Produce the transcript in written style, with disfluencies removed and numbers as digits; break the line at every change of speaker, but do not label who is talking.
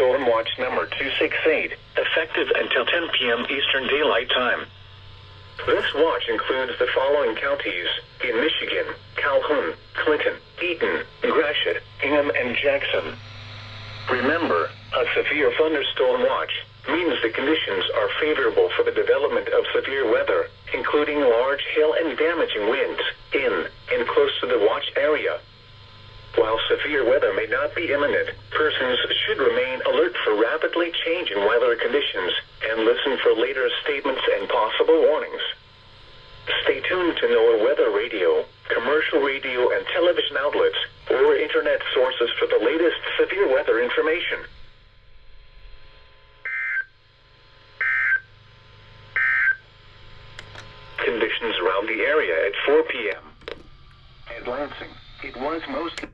Thunderstorm Watch number 268, effective until 10 p.m. Eastern Daylight Time. This watch includes the following counties in Michigan: Calhoun, Clinton, Eaton, Gratiot, Hingham, and Jackson. Remember, a severe thunderstorm watch means the conditions are favorable for the development of severe weather, including large hail and damaging winds in and close to the watch area. While severe weather may not be imminent, persons should remain alert for rapidly changing weather conditions and listen for later statements and possible warnings. Stay tuned to NOAA weather radio, commercial radio and television outlets, or internet sources for the latest severe weather information. Conditions around the area at 4 p.m. At Lansing, it was mostly